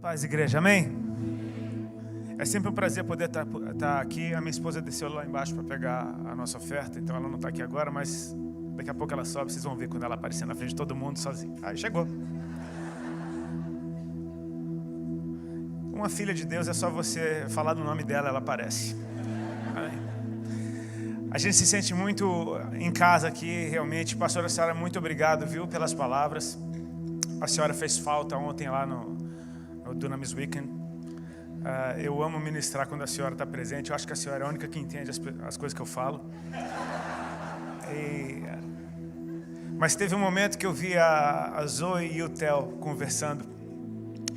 Paz, igreja, amém? É sempre um prazer poder estar aqui. A minha esposa desceu lá embaixo para pegar a nossa oferta, então ela não está aqui agora, mas daqui a pouco ela sobe, vocês vão ver quando ela aparecer na frente de todo mundo sozinha. Aí chegou. Uma filha de Deus, é só você falar do nome dela, ela aparece. Amém? A gente se sente muito em casa aqui, realmente. Pastora Sara, muito obrigado, viu, pelas palavras. A senhora fez falta ontem lá no Dunamis Weekend. Eu amo ministrar quando a senhora está presente. Eu acho que a senhora é a única que entende as coisas que eu falo. Mas teve um momento que eu vi a Zoe e o Theo conversando.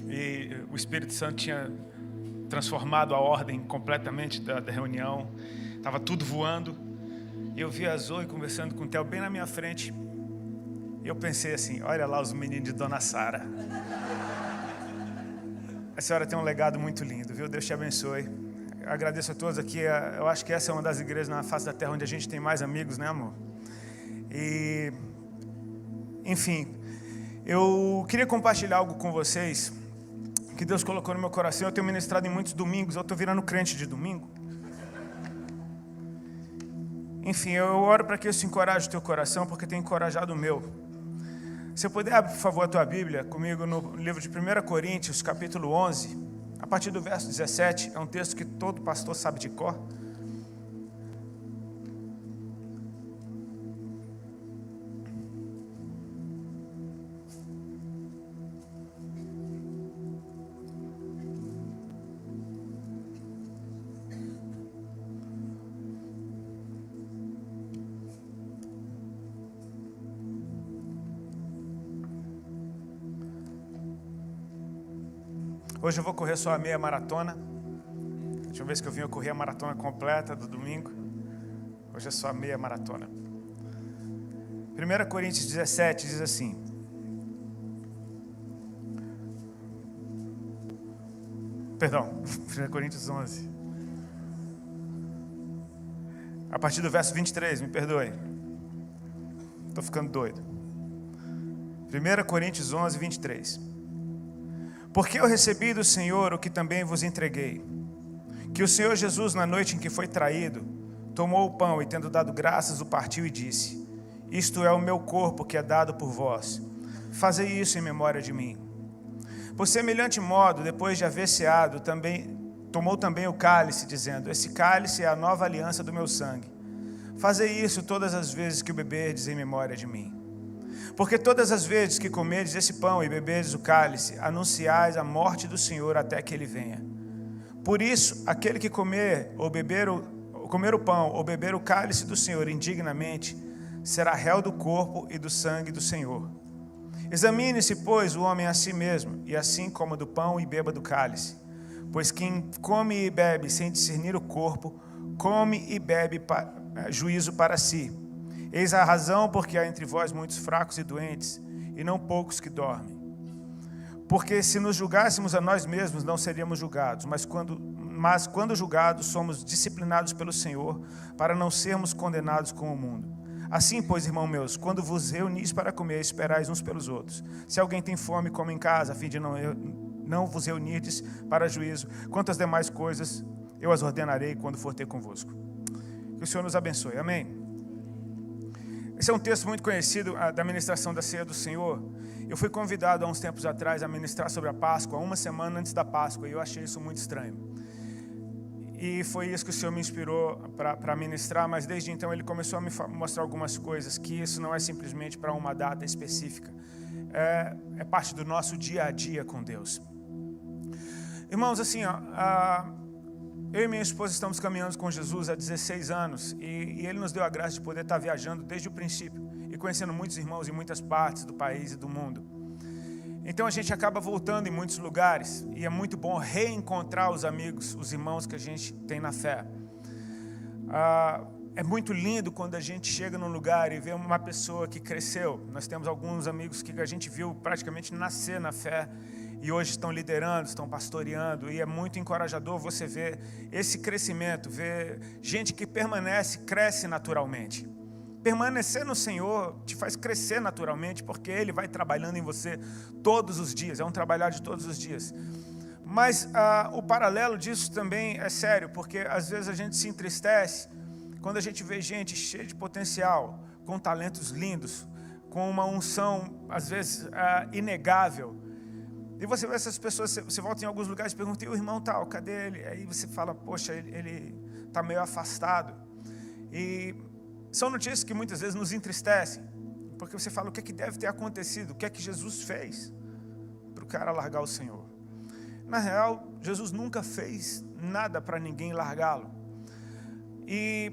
E o Espírito Santo tinha transformado a ordem completamente da reunião. Estava tudo voando. E eu vi a Zoe conversando com o Theo bem na minha frente. E eu pensei assim, olha lá os meninos de Dona Sara. A senhora tem um legado muito lindo, viu? Deus te abençoe. Eu agradeço a todos aqui. Eu acho que essa é uma das igrejas na face da terra onde a gente tem mais amigos, né, amor? E, enfim, eu queria compartilhar algo com vocês que Deus colocou no meu coração. Eu tenho ministrado em muitos domingos. Eu estou virando crente de domingo. Enfim, eu oro para que isso encoraje o teu coração, porque tem encorajado o meu. Se eu puder, abre, por favor, a tua Bíblia comigo no livro de 1 Coríntios, capítulo 11, a partir do verso 17. É um texto que todo pastor sabe de cor. Hoje eu vou correr só a meia maratona. A última vez que eu vim eu corri a maratona completa do domingo. Hoje é só a meia maratona. 1 Coríntios 17 diz assim. Perdão, 1 Coríntios 11. A partir do verso 23, me perdoe. Estou ficando doido. 1 Coríntios 11, 23. Porque eu recebi do Senhor o que também vos entreguei, que o Senhor Jesus, na noite em que foi traído, tomou o pão e, tendo dado graças, o partiu e disse: isto é o meu corpo que é dado por vós. Fazei isso em memória de mim. Por semelhante modo, depois de haver ceado, tomou também o cálice, dizendo: esse cálice é a nova aliança do meu sangue. Fazei isso todas as vezes que o beberdes em memória de mim. Porque todas as vezes que comerdes esse pão e beberdes o cálice, anunciais a morte do Senhor até que Ele venha. Por isso, aquele que comer o pão ou beber o cálice do Senhor indignamente, será réu do corpo e do sangue do Senhor. Examine-se, pois, o homem a si mesmo, e assim coma do pão e beba do cálice. Pois quem come e bebe sem discernir o corpo, come e bebe juízo para si. Eis a razão porque há entre vós muitos fracos e doentes, e não poucos que dormem. Porque se nos julgássemos a nós mesmos, não seríamos julgados, mas quando julgados, somos disciplinados pelo Senhor, para não sermos condenados com o mundo. Assim, pois, irmãos meus, quando vos reunis para comer, esperais uns pelos outros. Se alguém tem fome, come em casa, a fim de não vos reunirdes para juízo. Quanto às demais coisas, eu as ordenarei quando for ter convosco. Que o Senhor nos abençoe. Amém. Esse é um texto muito conhecido da ministração da Ceia do Senhor. Eu fui convidado há uns tempos atrás a ministrar sobre a Páscoa, uma semana antes da Páscoa, e eu achei isso muito estranho. E foi isso que o Senhor me inspirou para ministrar, mas desde então Ele começou a me mostrar algumas coisas, que isso não é simplesmente para uma data específica, é parte do nosso dia a dia com Deus. Irmãos, assim, eu e minha esposa estamos caminhando com Jesus há 16 anos e Ele nos deu a graça de poder estar viajando desde o princípio e conhecendo muitos irmãos em muitas partes do país e do mundo. Então a gente acaba voltando em muitos lugares e é muito bom reencontrar os amigos, os irmãos que a gente tem na fé. É muito lindo quando a gente chega num lugar e vê uma pessoa que cresceu. Nós temos alguns amigos que a gente viu praticamente nascer na fé e hoje estão liderando, estão pastoreando, e é muito encorajador você ver esse crescimento, ver gente que cresce naturalmente. Permanecer no Senhor te faz crescer naturalmente, porque Ele vai trabalhando em você todos os dias, é um trabalhar de todos os dias. Mas o paralelo disso também é sério, porque às vezes a gente se entristece quando a gente vê gente cheia de potencial, com talentos lindos, com uma unção, às vezes, inegável. E você vê essas pessoas, você volta em alguns lugares e pergunta, e o irmão tal, cadê ele? Aí você fala, poxa, ele está meio afastado. E são notícias que muitas vezes nos entristecem, porque você fala, o que é que deve ter acontecido? O que é que Jesus fez para o cara largar o Senhor? Na real, Jesus nunca fez nada para ninguém largá-lo. E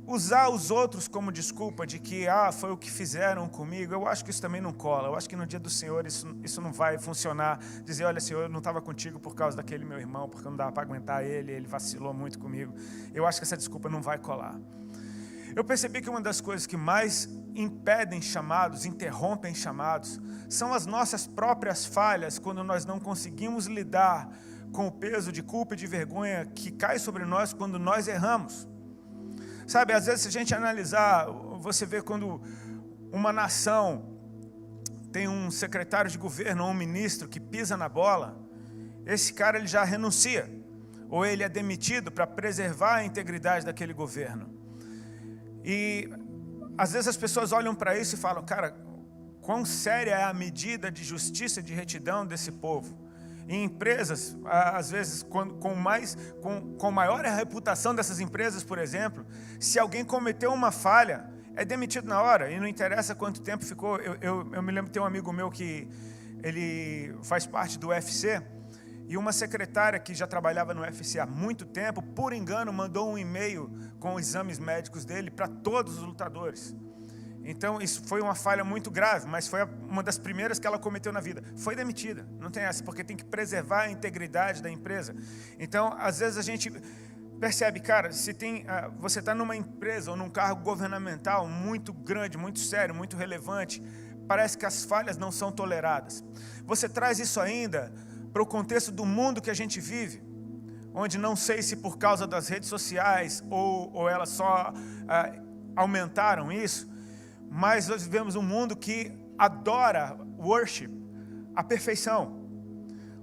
usar os outros como desculpa de que foi o que fizeram comigo, eu acho que isso também não cola. Eu acho que no dia do Senhor isso não vai funcionar. Dizer, olha, Senhor, eu não estava contigo por causa daquele meu irmão, porque não dava para aguentar ele vacilou muito comigo. Eu acho que essa desculpa não vai colar. Eu percebi que uma das coisas que mais impedem chamados, interrompem chamados, são as nossas próprias falhas, quando nós não conseguimos lidar com o peso de culpa e de vergonha que cai sobre nós quando nós erramos. Sabe, às vezes se a gente analisar, você vê quando uma nação tem um secretário de governo ou um ministro que pisa na bola, esse cara ele já renuncia, ou ele é demitido para preservar a integridade daquele governo. E às vezes as pessoas olham para isso e falam, cara, quão séria é a medida de justiça e de retidão desse povo. Em empresas, às vezes, com maior a reputação dessas empresas, por exemplo, se alguém cometeu uma falha, é demitido na hora, e não interessa quanto tempo ficou. Eu me lembro de ter um amigo meu que ele faz parte do UFC, e uma secretária que já trabalhava no UFC há muito tempo, por engano, mandou um e-mail com os exames médicos dele para todos os lutadores. Então, isso foi uma falha muito grave, mas foi uma das primeiras que ela cometeu na vida. Foi demitida, não tem essa, porque tem que preservar a integridade da empresa. Então, às vezes a gente percebe, cara, se você está numa empresa ou num cargo governamental muito grande, muito sério, muito relevante, parece que as falhas não são toleradas. Você traz isso ainda para o contexto do mundo que a gente vive, onde não sei se por causa das redes sociais ou elas só aumentaram isso, mas nós vivemos um mundo que adora worship, a perfeição,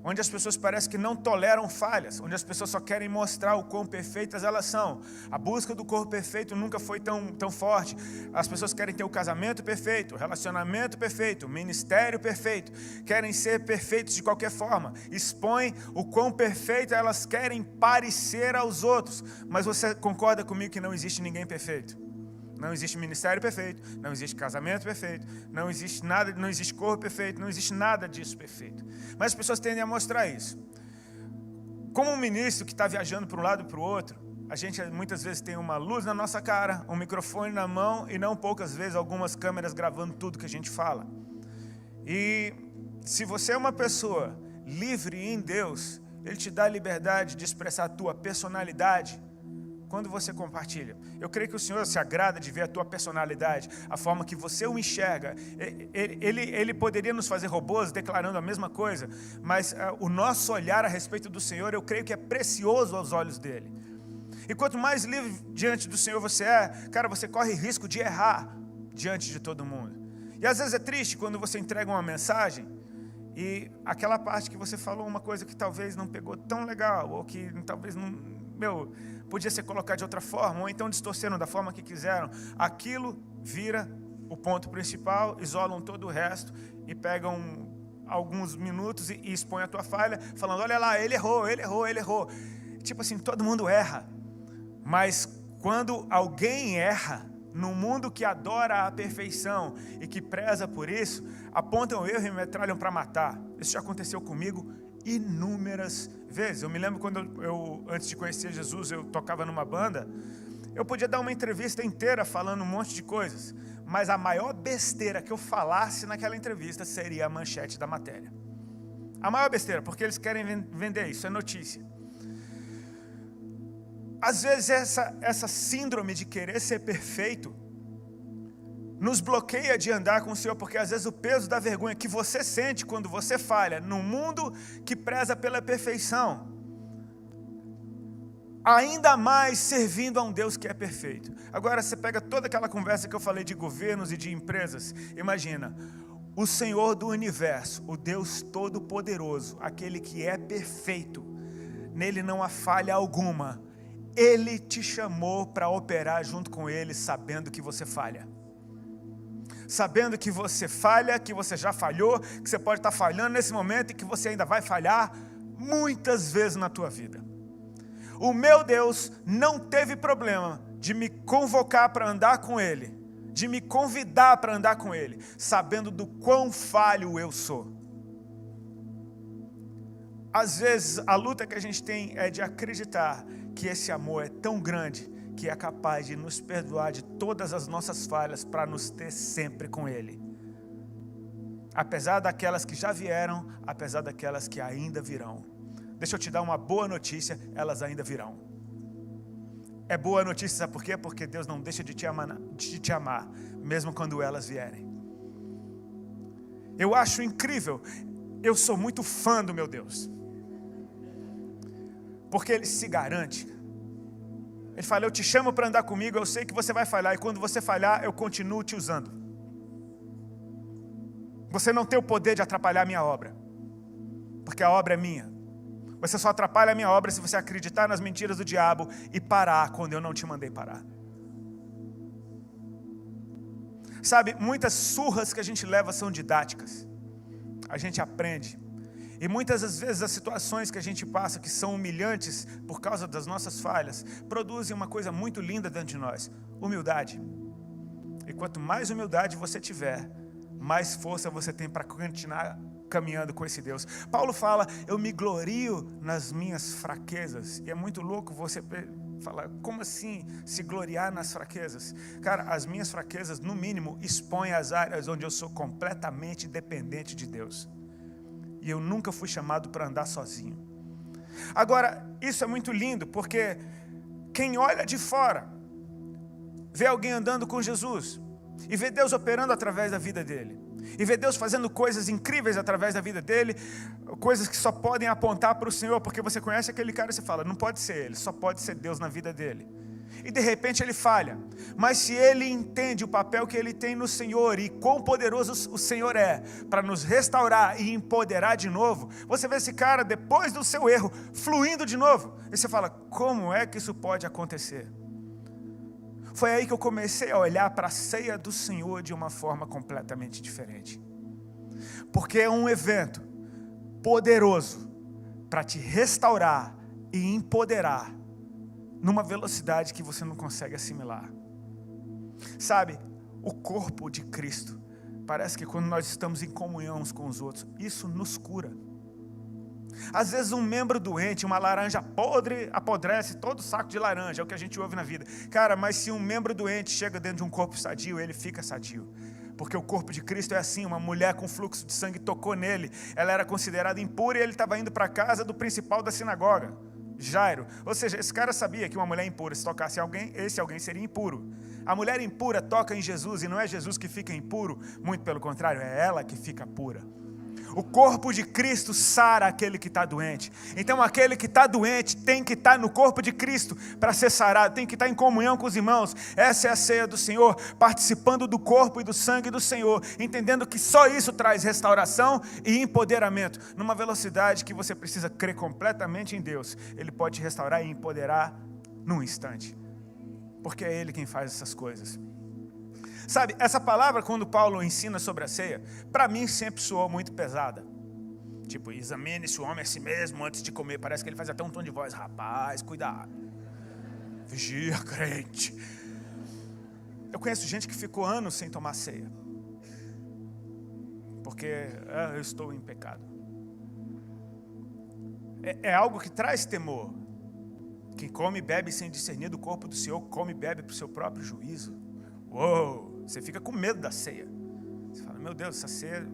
onde as pessoas parecem que não toleram falhas, onde as pessoas só querem mostrar o quão perfeitas elas são. A busca do corpo perfeito nunca foi tão forte. As pessoas querem ter o casamento perfeito, o relacionamento perfeito, o ministério perfeito, querem ser perfeitos de qualquer forma, expõem o quão perfeito elas querem parecer aos outros. Mas você concorda comigo que não existe ninguém perfeito? Não existe ministério perfeito, não existe casamento perfeito, não existe nada, não existe corpo perfeito, não existe nada disso perfeito. Mas as pessoas tendem a mostrar isso. Como um ministro que está viajando para um lado e para o outro, a gente muitas vezes tem uma luz na nossa cara, um microfone na mão e não poucas vezes algumas câmeras gravando tudo que a gente fala. E se você é uma pessoa livre em Deus, Ele te dá a liberdade de expressar a tua personalidade quando você compartilha. Eu creio que o Senhor se agrada de ver a tua personalidade, a forma que você o enxerga. Ele poderia nos fazer robôs declarando a mesma coisa, mas o nosso olhar a respeito do Senhor, eu creio que é precioso aos olhos dele. E quanto mais livre diante do Senhor você é, cara, você corre risco de errar diante de todo mundo. E às vezes é triste quando você entrega uma mensagem e aquela parte que você falou uma coisa que talvez não pegou tão legal, ou que talvez não... podia ser colocado de outra forma, ou então distorceram da forma que quiseram. Aquilo vira o ponto principal, isolam todo o resto e pegam alguns minutos e expõem a tua falha, falando, olha lá, ele errou. Tipo assim, todo mundo erra. Mas quando alguém erra, no mundo que adora a perfeição e que preza por isso, apontam o erro e metralham para matar. Isso já aconteceu comigo inúmeras vezes. Eu me lembro quando eu antes de conhecer Jesus, eu tocava numa banda, eu podia dar uma entrevista inteira falando um monte de coisas, mas a maior besteira que eu falasse naquela entrevista seria a manchete da matéria. A maior besteira, porque eles querem vender isso, é notícia. Às vezes essa síndrome de querer ser perfeito nos bloqueia de andar com o Senhor, porque às vezes o peso da vergonha que você sente quando você falha num mundo que preza pela perfeição, ainda mais servindo a um Deus que é perfeito. Agora você pega toda aquela conversa que eu falei de governos e de empresas, imagina, o Senhor do universo, o Deus Todo-Poderoso, aquele que é perfeito, nele não há falha alguma, Ele te chamou para operar junto com Ele, sabendo que você falha. Sabendo que você falha, que você já falhou, que você pode estar falhando nesse momento e que você ainda vai falhar muitas vezes na tua vida. O meu Deus não teve problema de me convocar para andar com Ele, de me convidar para andar com Ele, sabendo do quão falho eu sou. Às vezes a luta que a gente tem é de acreditar que esse amor é tão grande que é capaz de nos perdoar de todas as nossas falhas para nos ter sempre com Ele. Apesar daquelas que já vieram, apesar daquelas que ainda virão. Deixa eu te dar uma boa notícia, elas ainda virão. É boa notícia, sabe por quê? Porque Deus não deixa de te amar, mesmo quando elas vierem. Eu acho incrível, eu sou muito fã do meu Deus. Porque Ele se garante. Ele fala, eu te chamo para andar comigo, eu sei que você vai falhar, e quando você falhar, eu continuo te usando. Você não tem o poder de atrapalhar a minha obra, porque a obra é minha. Você só atrapalha a minha obra se você acreditar nas mentiras do diabo e parar quando eu não te mandei parar. Sabe, muitas surras que a gente leva são didáticas. A gente aprende. E muitas das vezes as situações que a gente passa, que são humilhantes por causa das nossas falhas, produzem uma coisa muito linda dentro de nós: humildade. E quanto mais humildade você tiver, mais força você tem para continuar caminhando com esse Deus. Paulo fala, eu me glorio nas minhas fraquezas. E é muito louco você falar, como assim se gloriar nas fraquezas? Cara, as minhas fraquezas, no mínimo, expõem as áreas onde eu sou completamente dependente de Deus. E eu nunca fui chamado para andar sozinho. Agora, isso é muito lindo, porque quem olha de fora, vê alguém andando com Jesus, e vê Deus operando através da vida dele, e vê Deus fazendo coisas incríveis através da vida dele, coisas que só podem apontar para o Senhor, porque você conhece aquele cara e você fala, não pode ser ele, só pode ser Deus na vida dele. E de repente ele falha, mas se ele entende o papel que ele tem no Senhor e quão poderoso o Senhor é para nos restaurar e empoderar de novo, você vê esse cara depois do seu erro fluindo de novo, e você fala, como é que isso pode acontecer? Foi aí que eu comecei a olhar para a ceia do Senhor de uma forma completamente diferente, porque é um evento poderoso para te restaurar e empoderar numa velocidade que você não consegue assimilar. Sabe, o corpo de Cristo, parece que quando nós estamos em comunhão uns com os outros, isso nos cura. Às vezes um membro doente, uma laranja podre, apodrece todo saco de laranja, é o que a gente ouve na vida. Cara, mas se um membro doente chega dentro de um corpo sadio, ele fica sadio. Porque o corpo de Cristo é assim, uma mulher com fluxo de sangue tocou nele, ela era considerada impura e ele estava indo para a casa do principal da sinagoga, Jairo. Ou seja, esse cara sabia que uma mulher impura, se tocasse alguém, esse alguém seria impuro. A mulher impura toca em Jesus e não é Jesus que fica impuro, muito pelo contrário, é ela que fica pura. O corpo de Cristo sara aquele que está doente. Então aquele que está doente tem que estar no corpo de Cristo para ser sarado, tem que estar em comunhão com os irmãos. Essa é a ceia do Senhor, participando do corpo e do sangue do Senhor, entendendo que só isso traz restauração e empoderamento, numa velocidade que você precisa crer completamente em Deus. Ele pode te restaurar e empoderar num instante, porque é Ele quem faz essas coisas. Sabe, essa palavra, quando Paulo ensina sobre a ceia, para mim sempre soou muito pesada. Tipo, examine-se o homem a si mesmo antes de comer. Parece que ele faz até um tom de voz, rapaz, cuidado. Vigia, crente. Eu conheço gente que ficou anos sem tomar ceia, porque eu estou em pecado. É algo que traz temor. Quem come e bebe sem discernir do corpo do Senhor, come e bebe para o seu próprio juízo. Uou! Você fica com medo da ceia. Você fala, meu Deus, essa ceia...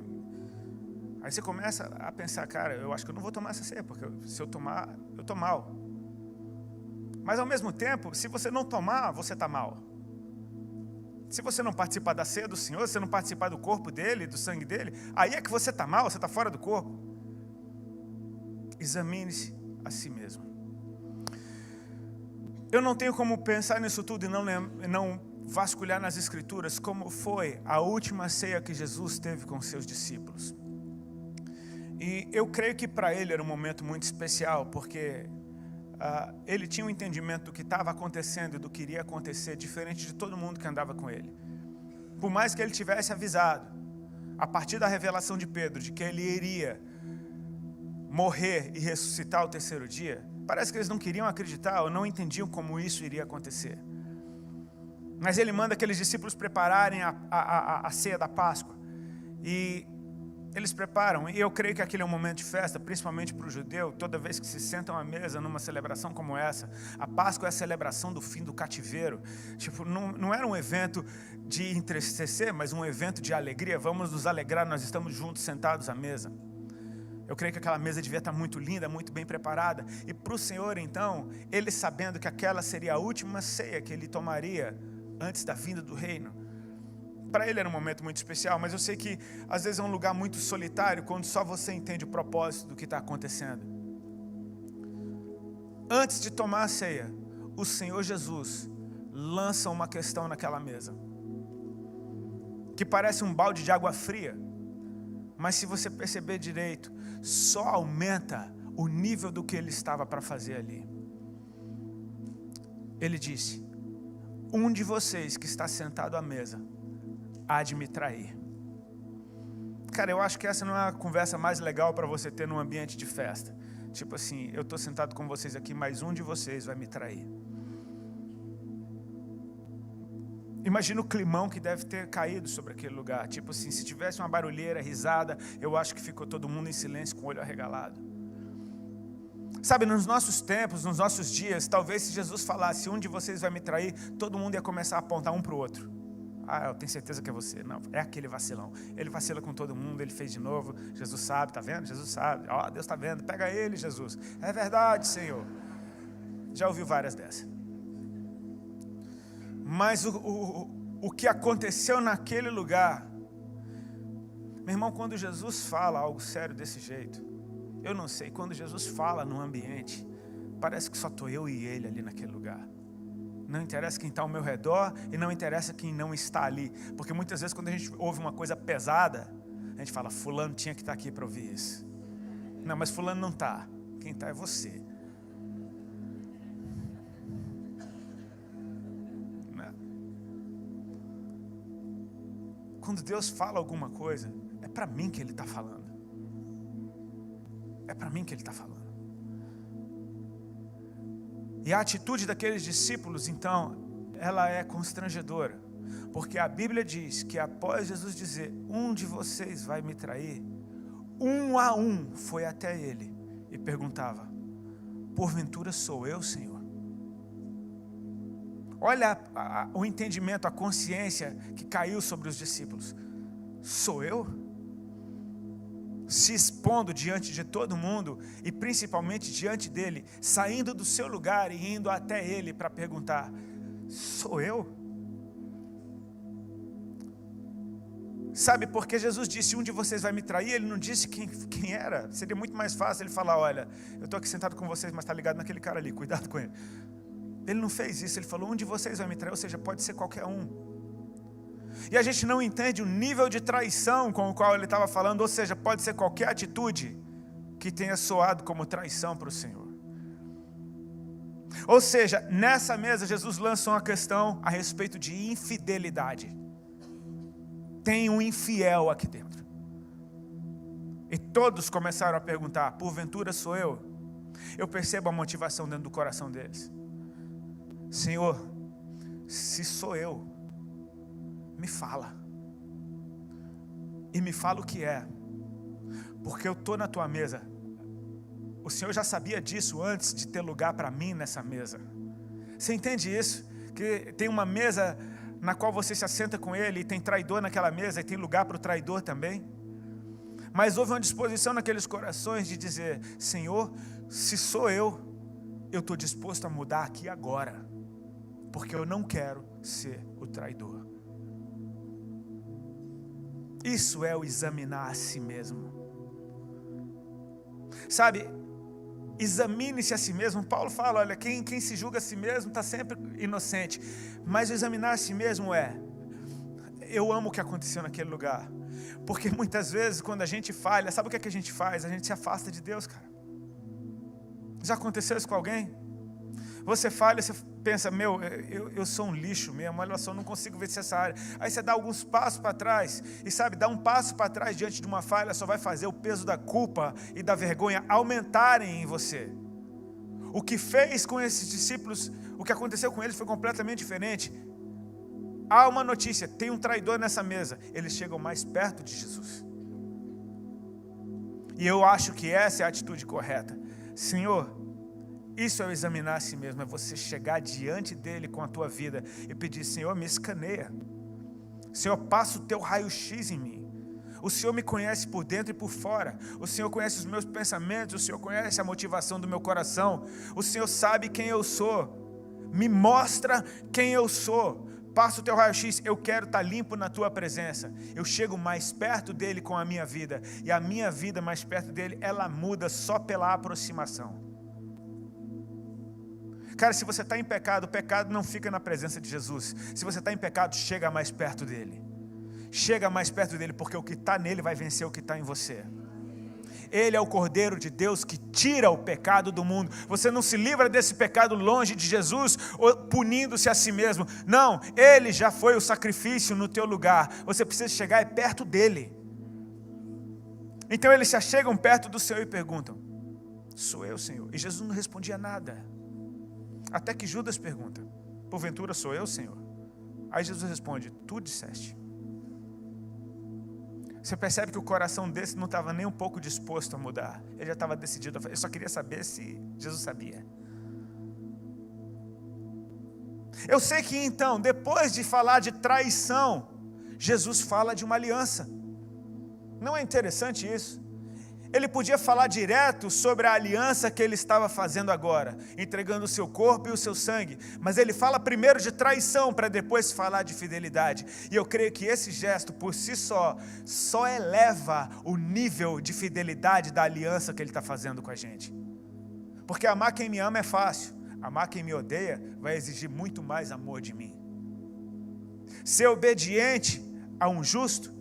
Aí você começa a pensar, cara, eu acho que eu não vou tomar essa ceia, porque se eu tomar, eu estou mal. Mas ao mesmo tempo, se você não tomar, você está mal. Se você não participar da ceia do Senhor, se você não participar do corpo dele, do sangue dele, aí é que você está mal, você está fora do corpo. Examine-se a si mesmo. Eu não tenho como pensar nisso tudo e não vasculhar nas Escrituras como foi a última ceia que Jesus teve com seus discípulos. E eu creio que para ele era um momento muito especial, porque ele tinha um entendimento do que estava acontecendo e do que iria acontecer, diferente de todo mundo que andava com ele. Por mais que ele tivesse avisado, a partir da revelação de Pedro, de que ele iria morrer e ressuscitar ao terceiro dia, parece que eles não queriam acreditar ou não entendiam como isso iria acontecer. Mas ele manda aqueles discípulos prepararem a ceia da Páscoa. E eles preparam, e eu creio que aquele é um momento de festa, principalmente para o judeu. Toda vez que se sentam à mesa numa celebração como essa, a Páscoa é a celebração do fim do cativeiro. Tipo, não era um evento de entristecer, mas um evento de alegria. Vamos nos alegrar, nós estamos juntos, sentados à mesa. Eu creio que aquela mesa devia estar muito linda, muito bem preparada. E para o Senhor, então, ele sabendo que aquela seria a última ceia que ele tomaria antes da vinda do reino, para ele era um momento muito especial, mas eu sei que às vezes é um lugar muito solitário, quando só você entende o propósito do que está acontecendo. Antes de tomar a ceia, o Senhor Jesus lança uma questão naquela mesa, que parece um balde de água fria, mas se você perceber direito, só aumenta o nível do que ele estava para fazer ali. Ele disse: um de vocês que está sentado à mesa há de me trair. Cara, eu acho que essa não é a conversa mais legal para você ter num ambiente de festa. Tipo assim, eu estou sentado com vocês aqui, mas um de vocês vai me trair. Imagina o climão que deve ter caído sobre aquele lugar. Tipo assim, se tivesse uma barulheira, risada, eu acho que ficou todo mundo em silêncio com o olho arregalado. Sabe, nos nossos tempos, nos nossos dias, talvez se Jesus falasse, um de vocês vai me trair, todo mundo ia começar a apontar um para o outro. Ah, eu tenho certeza que é você. Não, é aquele vacilão. Ele vacila com todo mundo, ele fez de novo. Jesus sabe, tá vendo? Jesus sabe. Ó, Deus está vendo. Pega ele, Jesus. É verdade, Senhor. Já ouviu várias dessas. Mas o que aconteceu naquele lugar, meu irmão, quando Jesus fala algo sério desse jeito, eu não sei, quando Jesus fala num ambiente, parece que só estou eu e ele ali naquele lugar. Não interessa quem está ao meu redor e não interessa quem não está ali. Porque muitas vezes quando a gente ouve uma coisa pesada, a gente fala, fulano tinha que estar aqui para ouvir isso. Não, mas fulano não está. Quem está é você. Quando Deus fala alguma coisa, é para mim que Ele está falando. É para mim que Ele está falando. E a atitude daqueles discípulos, então, ela é constrangedora. Porque a Bíblia diz que após Jesus dizer, um de vocês vai me trair, um a um foi até Ele e perguntava, porventura sou eu, Senhor? Olha o entendimento, a consciência que caiu sobre os discípulos. Sou eu? Se expondo diante de todo mundo e principalmente diante dele, saindo do seu lugar e indo até ele para perguntar, sou eu? Sabe, porque Jesus disse, um de vocês vai me trair, ele não disse quem era. Seria muito mais fácil ele falar, olha, eu estou aqui sentado com vocês, mas está ligado naquele cara ali, cuidado com ele. Ele não fez isso, ele falou, um de vocês vai me trair, ou seja, pode ser qualquer um. E a gente não entende o nível de traição com o qual ele estava falando, ou seja, pode ser qualquer atitude que tenha soado como traição para o Senhor. Ou seja, nessa mesa Jesus lança uma questão a respeito de infidelidade. Tem um infiel aqui dentro. E todos começaram a perguntar, porventura sou eu? Eu percebo a motivação dentro do coração deles. Senhor, se sou eu, me fala. E me fala o que é. Porque eu estou na tua mesa. O Senhor já sabia disso antes de ter lugar para mim nessa mesa. Você entende isso? Que tem uma mesa na qual você se assenta com Ele, e tem traidor naquela mesa, e tem lugar para o traidor também. Mas houve uma disposição naqueles corações de dizer, Senhor, se sou eu estou disposto a mudar aqui agora. Porque eu não quero ser o traidor. Isso é o examinar a si mesmo. Sabe, examine-se a si mesmo. Paulo fala, olha, quem se julga a si mesmo está sempre inocente. Mas o examinar a si mesmo eu amo o que aconteceu naquele lugar. Porque muitas vezes quando a gente falha, sabe o que é que a gente faz? A gente se afasta de Deus, cara. Já aconteceu isso com alguém? Você falha, você pensa, eu sou um lixo mesmo, olha só, eu não consigo vencer essa área. Aí você dá alguns passos para trás, e sabe, dar um passo para trás diante de uma falha só vai fazer o peso da culpa e da vergonha aumentarem em você. O que fez com esses discípulos, o que aconteceu com eles foi completamente diferente. Há uma notícia, tem um traidor nessa mesa, eles chegam mais perto de Jesus. E eu acho que essa é a atitude correta. Senhor, isso é o examinar a si mesmo, é você chegar diante dele com a tua vida e pedir, Senhor, me escaneia. Senhor, passa o teu raio-x em mim. O Senhor me conhece por dentro e por fora. O Senhor conhece os meus pensamentos, o Senhor conhece a motivação do meu coração. O Senhor sabe quem eu sou. Me mostra quem eu sou. Passa o teu raio-x, eu quero estar limpo na tua presença. Eu chego mais perto dele com a minha vida. E a minha vida mais perto dele, ela muda só pela aproximação. Cara, se você está em pecado, o pecado não fica na presença de Jesus. Se você está em pecado, chega mais perto dele. Chega mais perto dele, porque o que está nele vai vencer o que está em você. Ele é o Cordeiro de Deus que tira o pecado do mundo. Você não se livra desse pecado longe de Jesus, punindo-se a si mesmo. Não, ele já foi o sacrifício no teu lugar. Você precisa chegar perto dele. Então eles se achegam perto do Senhor e perguntam, sou eu, Senhor? E Jesus não respondia nada. Até que Judas pergunta, porventura sou eu, Senhor? Aí Jesus responde, tu disseste. Você percebe que o coração desse não estava nem um pouco disposto a mudar. Ele já estava decidido. Ele só queria saber se Jesus sabia. Eu sei que então, depois de falar de traição, Jesus fala de uma aliança. Não é interessante isso? Ele podia falar direto sobre a aliança que ele estava fazendo agora, entregando o seu corpo e o seu sangue, mas ele fala primeiro de traição para depois falar de fidelidade. E eu creio que esse gesto por si só eleva o nível de fidelidade da aliança que ele está fazendo com a gente. Porque amar quem me ama é fácil, amar quem me odeia vai exigir muito mais amor de mim. Ser obediente a um justo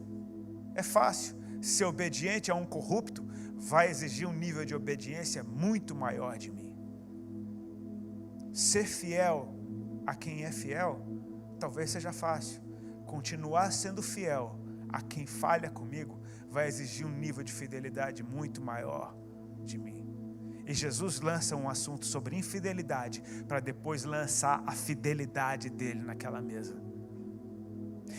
é fácil, ser obediente a um corrupto vai exigir um nível de obediência muito maior de mim. Ser fiel a quem é fiel, talvez seja fácil. Continuar sendo fiel a quem falha comigo, vai exigir um nível de fidelidade muito maior de mim. E Jesus lança um assunto sobre infidelidade, para depois lançar a fidelidade dele naquela mesa.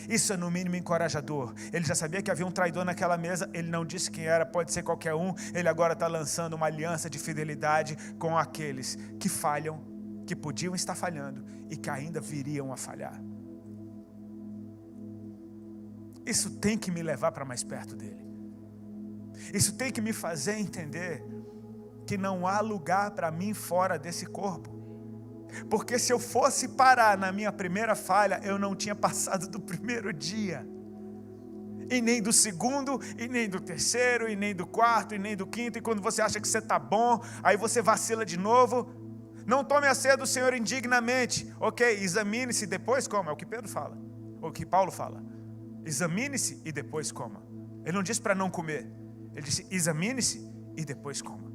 Isso é no mínimo encorajador. Ele já sabia que havia um traidor naquela mesa. Ele não disse quem era, pode ser qualquer um. Ele agora está lançando uma aliança de fidelidade com aqueles que falham, que podiam estar falhando e que ainda viriam a falhar. Isso tem que me levar para mais perto dele. Isso tem que me fazer entender que não há lugar para mim fora desse corpo. Porque se eu fosse parar na minha primeira falha, eu não tinha passado do primeiro dia. E nem do segundo, e nem do terceiro, e nem do quarto, e nem do quinto. E quando você acha que você está bom, aí você vacila de novo. Não tome a ceia do Senhor indignamente. Ok, examine-se e depois coma. É o que Pedro fala, ou o que Paulo fala. Examine-se e depois coma. Ele não disse para não comer. Ele disse examine-se e depois coma.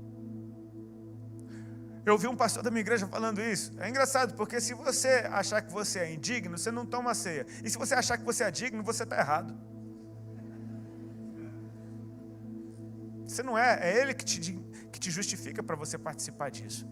Eu ouvi um pastor da minha igreja falando isso. É engraçado, porque se você achar que você é indigno, você não toma ceia. E se você achar que você é digno, você está errado. Você não é, é Ele que te justifica para você participar disso.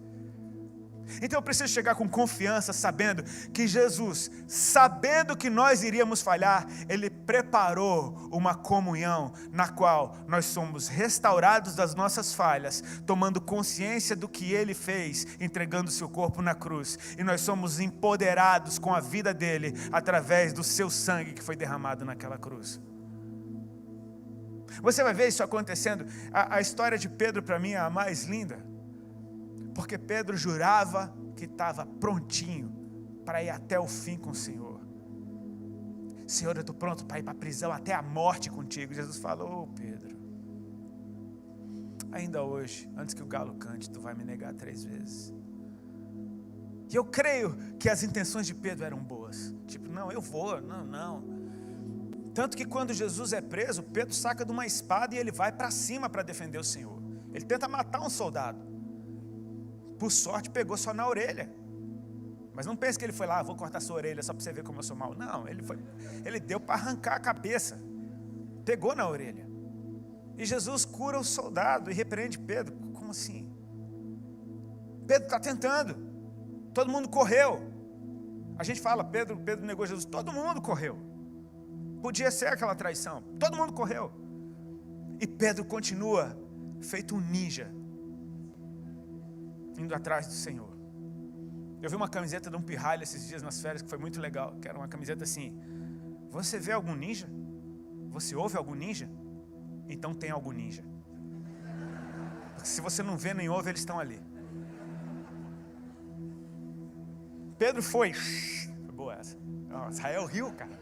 Então eu preciso chegar com confiança, sabendo que Jesus, sabendo que nós iríamos falhar, Ele preparou uma comunhão na qual nós somos restaurados das nossas falhas, tomando consciência do que Ele fez, entregando o seu corpo na cruz, e nós somos empoderados com a vida dEle, através do seu sangue que foi derramado naquela cruz. Você vai ver isso acontecendo. A história de Pedro para mim é a mais linda. Porque Pedro jurava que estava prontinho para ir até o fim com o Senhor. Senhor, eu estou pronto para ir para a prisão até a morte contigo. Jesus falou, Pedro, ainda hoje, antes que o galo cante, tu vai me negar 3 vezes. E eu creio que as intenções de Pedro eram boas. Tipo, não, eu vou, não. Tanto que quando Jesus é preso, Pedro saca de uma espada e ele vai para cima para defender o Senhor. Ele tenta matar um soldado. Por sorte, pegou só na orelha. Mas não pense que ele foi lá, vou cortar sua orelha só para você ver como eu sou mau. Não, ele deu para arrancar a cabeça. Pegou na orelha. E Jesus cura o soldado e repreende Pedro. Como assim? Pedro está tentando. Todo mundo correu. A gente fala, Pedro negou Jesus. Todo mundo correu. Podia ser aquela traição. Todo mundo correu. E Pedro continua feito um ninja, indo atrás do Senhor. Eu vi uma camiseta de um pirralho esses dias nas férias que foi muito legal. Que era uma camiseta assim: você vê algum ninja? Você ouve algum ninja? Então tem algum ninja. Porque se você não vê nem ouve, eles estão ali. Pedro foi boa essa. Israel riu, cara.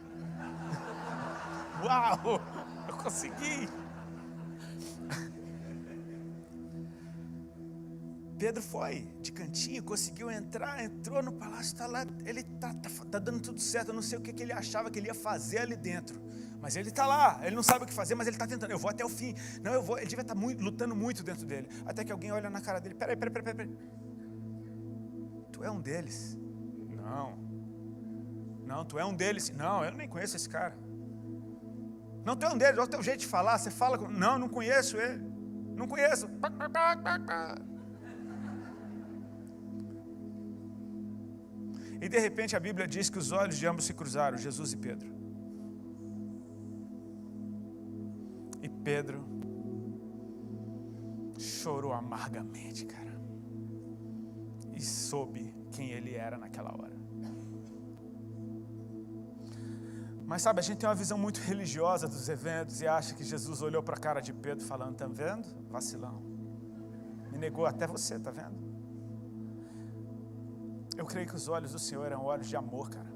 Uau, eu consegui. Pedro foi de cantinho, conseguiu entrar, entrou no palácio, está lá, ele tá dando tudo certo. Eu não sei o que ele achava que ele ia fazer ali dentro, mas ele está lá, ele não sabe o que fazer, mas ele está tentando. Eu vou até o fim. Não, eu vou. Ele devia estar lutando muito dentro dele, até que alguém olha na cara dele: peraí. Tu é um deles? Não, tu é um deles. Não, eu nem conheço esse cara. Não, tu é um deles. Olha o teu jeito de falar, você fala com... Não conheço ele. Não conheço. E de repente a Bíblia diz que os olhos de ambos se cruzaram, Jesus e Pedro. E Pedro chorou amargamente, cara. E soube quem ele era naquela hora. Mas sabe, a gente tem uma visão muito religiosa dos eventos e acha que Jesus olhou para a cara de Pedro falando: tá vendo, vacilão? Me negou até você, tá vendo? Eu creio que os olhos do Senhor eram olhos de amor, cara.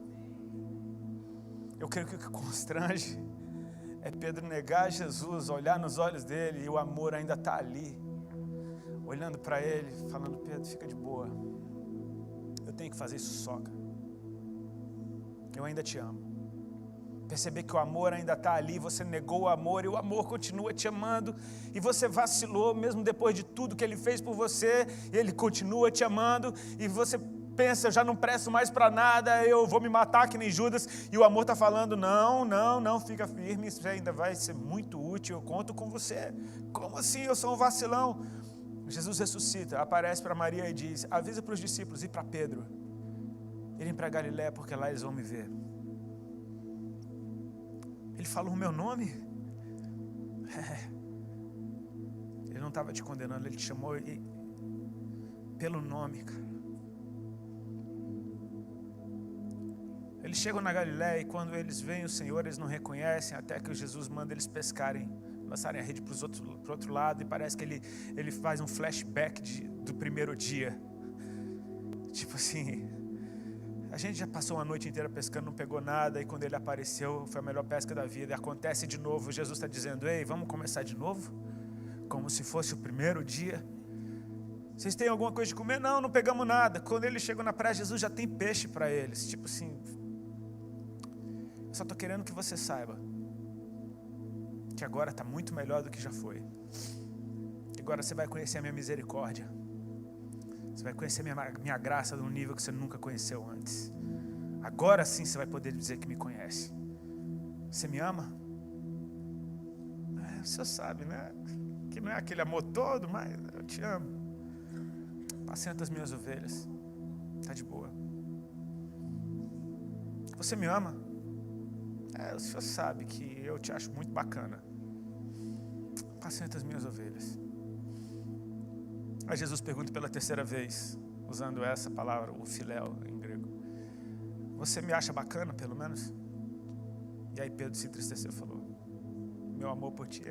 Eu creio que o que constrange é Pedro negar Jesus, olhar nos olhos dele e o amor ainda está ali, olhando para ele, falando: Pedro, fica de boa. Eu tenho que fazer isso só, cara. Eu ainda te amo. Perceber que o amor ainda está ali, você negou o amor e o amor continua te amando, e você vacilou mesmo depois de tudo que ele fez por você, ele continua te amando, e você pensa: eu já não presto mais para nada, eu vou me matar que nem Judas, e o amor está falando: não, fica firme, isso ainda vai ser muito útil, eu conto com você. Como assim? Eu sou um vacilão? Jesus ressuscita, aparece para Maria e diz: avisa para os discípulos e para Pedro irem para Galiléia, porque lá eles vão me ver. Ele falou o meu nome? Ele não estava te condenando, ele te chamou pelo nome, cara. Eles chegam na Galiléia e quando eles veem o Senhor, eles não reconhecem, até que Jesus manda eles pescarem, lançarem a rede para o outro lado, e parece que ele faz um flashback do primeiro dia. Tipo assim: a gente já passou uma noite inteira pescando, não pegou nada, e quando ele apareceu, foi a melhor pesca da vida. E acontece de novo, Jesus está dizendo: ei, vamos começar de novo? Como se fosse o primeiro dia. Vocês têm alguma coisa de comer? Não pegamos nada. Quando eles chegam na praia, Jesus já tem peixe para eles. Tipo assim: eu só estou querendo que você saiba que agora está muito melhor do que já foi. Agora você vai conhecer a minha misericórdia. Você vai conhecer minha graça num nível que você nunca conheceu antes. Agora sim você vai poder dizer que me conhece. Você me ama? O senhor sabe, né? Que não é aquele amor todo, mas eu te amo. Apacenta as minhas ovelhas. Está de boa. Você me ama? O senhor sabe que eu te acho muito bacana. Apacenta as minhas ovelhas. Aí Jesus pergunta pela terceira vez, usando essa palavra, o filéu em grego: você me acha bacana, pelo menos? E aí Pedro se entristeceu e falou: meu amor por ti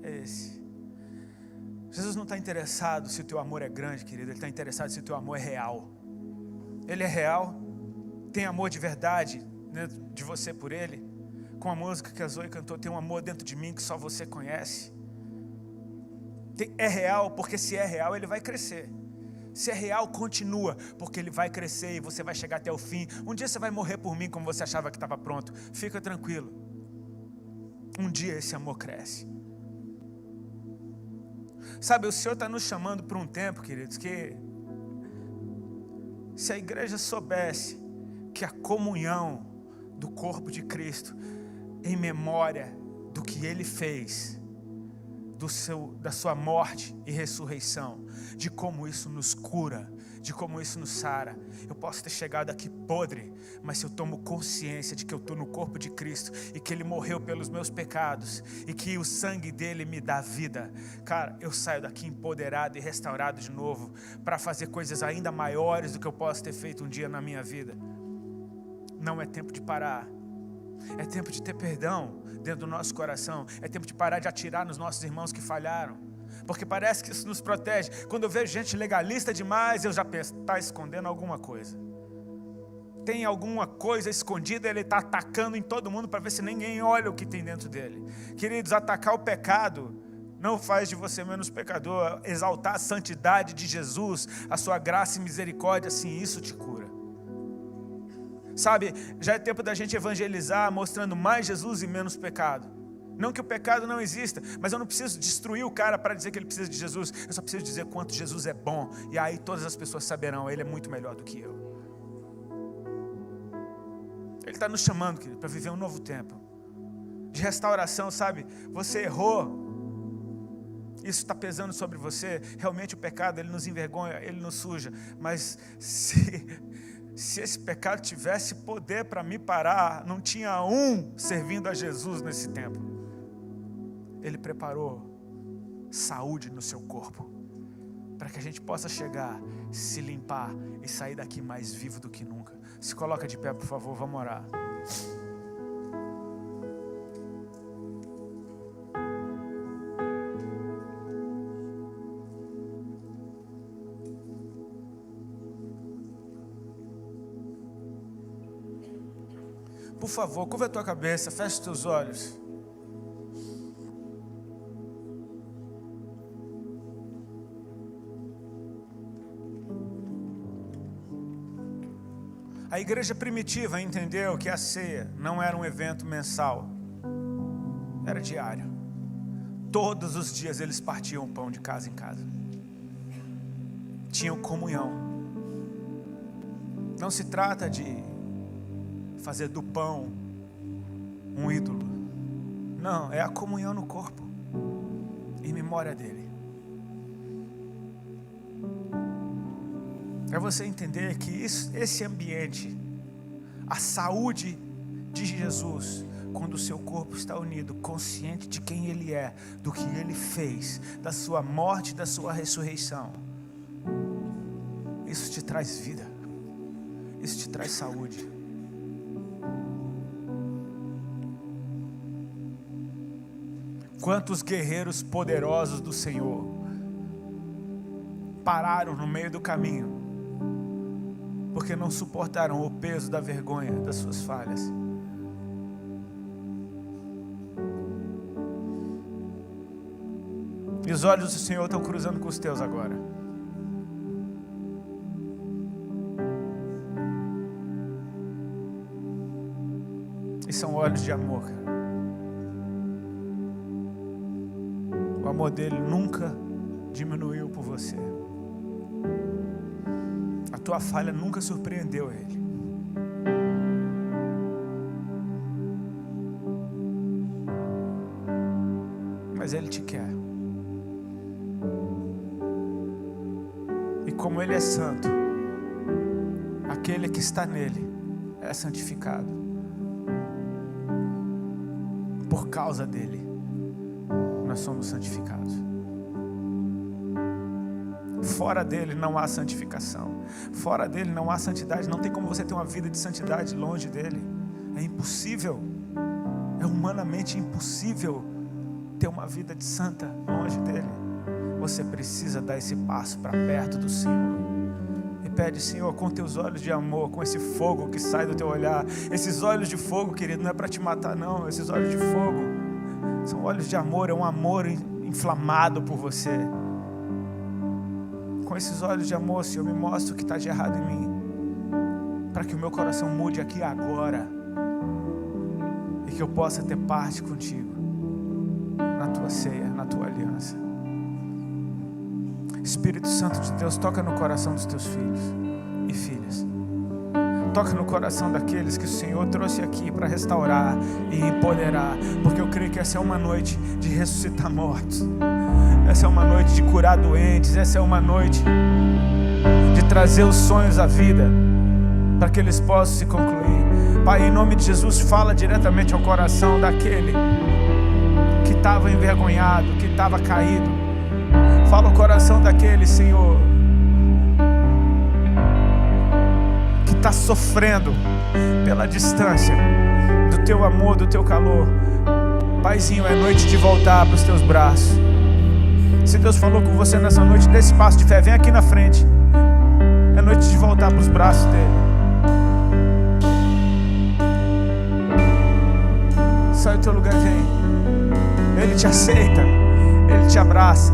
é esse. Jesus não está interessado se o teu amor é grande, querido. Ele está interessado se o teu amor é real. Ele é real, tem amor de verdade dentro de você por ele. Com a música que a Zoe cantou, tem um amor dentro de mim que só você conhece. É real, porque se é real, ele vai crescer. Se é real, continua, porque ele vai crescer e você vai chegar até o fim. Um dia você vai morrer por mim como você achava que estava pronto. Fica tranquilo. Um dia esse amor cresce. Sabe, o Senhor está nos chamando para um tempo, queridos, que se a igreja soubesse que a comunhão do corpo de Cristo, em memória do que Ele fez, da sua morte e ressurreição, de como isso nos cura, de como isso nos sara. Eu posso ter chegado aqui podre, mas se eu tomo consciência de que eu estou no corpo de Cristo e que Ele morreu pelos meus pecados e que o sangue dele me dá vida, cara, eu saio daqui empoderado e restaurado de novo para fazer coisas ainda maiores do que eu posso ter feito um dia na minha vida. Não é tempo de parar. É tempo de ter perdão dentro do nosso coração. É tempo de parar de atirar nos nossos irmãos que falharam, porque parece que isso nos protege. Quando eu vejo gente legalista demais, eu já penso, está escondendo alguma coisa. Tem alguma coisa escondida, ele está atacando em todo mundo para ver se ninguém olha o que tem dentro dele. Queridos, atacar o pecado não faz de você menos pecador. Exaltar a santidade de Jesus, a sua graça e misericórdia, sim, isso te cura. Sabe, já é tempo da gente evangelizar mostrando mais Jesus e menos pecado. Não que o pecado não exista, mas eu não preciso destruir o cara para dizer que ele precisa de Jesus. Eu só preciso dizer quanto Jesus é bom, e aí todas as pessoas saberão, ele é muito melhor do que eu. Ele está nos chamando, querido, para viver um novo tempo de restauração, sabe? Você errou, isso está pesando sobre você. Realmente o pecado, ele nos envergonha, ele nos suja. Mas se esse pecado tivesse poder para me parar, não tinha um servindo a Jesus nesse tempo. Ele preparou saúde no seu corpo, para que a gente possa chegar, se limpar e sair daqui mais vivo do que nunca. Se coloca de pé, por favor, vamos orar. Por favor, curva a tua cabeça, fecha os teus olhos. A igreja primitiva entendeu que a ceia não era um evento mensal, era diário. Todos os dias eles partiam o pão de casa em casa. Tinham comunhão. Não se trata de fazer do pão um ídolo. Não, é a comunhão no corpo, em memória dele. É você entender que esse ambiente, a saúde de Jesus, quando o seu corpo está unido, consciente de quem ele é, do que ele fez, da sua morte, da sua ressurreição, isso te traz vida, isso te traz saúde. Quantos guerreiros poderosos do Senhor pararam no meio do caminho, porque não suportaram o peso da vergonha das suas falhas. E os olhos do Senhor estão cruzando com os teus agora. E são olhos de amor, cara. O amor dele nunca diminuiu por você. A tua falha nunca surpreendeu ele. Mas ele te quer. E como ele é santo, aquele que está nele é santificado. Por causa dele, nós somos santificados. Fora dele não há santificação. Fora dele não há santidade. Não tem como você ter uma vida de santidade longe dele. É impossível. É humanamente impossível ter uma vida de santa longe dele. Você precisa dar esse passo para perto do Senhor. E pede, Senhor, com teus olhos de amor, com esse fogo que sai do teu olhar. Esses olhos de fogo, querido, não é para te matar não. Esses olhos de fogo são olhos de amor. É um amor inflamado por você. Com esses olhos de amor, Senhor, me mostra o que está de errado em mim, para que o meu coração mude aqui agora e que eu possa ter parte contigo na tua ceia, na tua aliança. Espírito Santo de Deus, toca no coração dos teus filhos e filhas. Toca no coração daqueles que o Senhor trouxe aqui para restaurar e empoderar, porque eu creio que essa é uma noite de ressuscitar mortos, essa é uma noite de curar doentes, essa é uma noite de trazer os sonhos à vida, para que eles possam se concluir. Pai, em nome de Jesus, fala diretamente ao coração daquele que estava envergonhado, que estava caído. Fala ao coração daquele, Senhor, que está sofrendo pela distância do teu amor, do teu calor. Paizinho, é noite de voltar para os teus braços. Se Deus falou com você nessa noite, dê esse passo de fé, vem aqui na frente. É noite de voltar para os braços dele. Sai do teu lugar e vem. Ele te aceita, ele te abraça.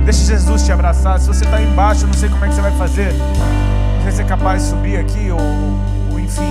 Deixa Jesus te abraçar. Se você está embaixo, eu não sei como é que você vai fazer. Não sei se é capaz de subir aqui ou enfim,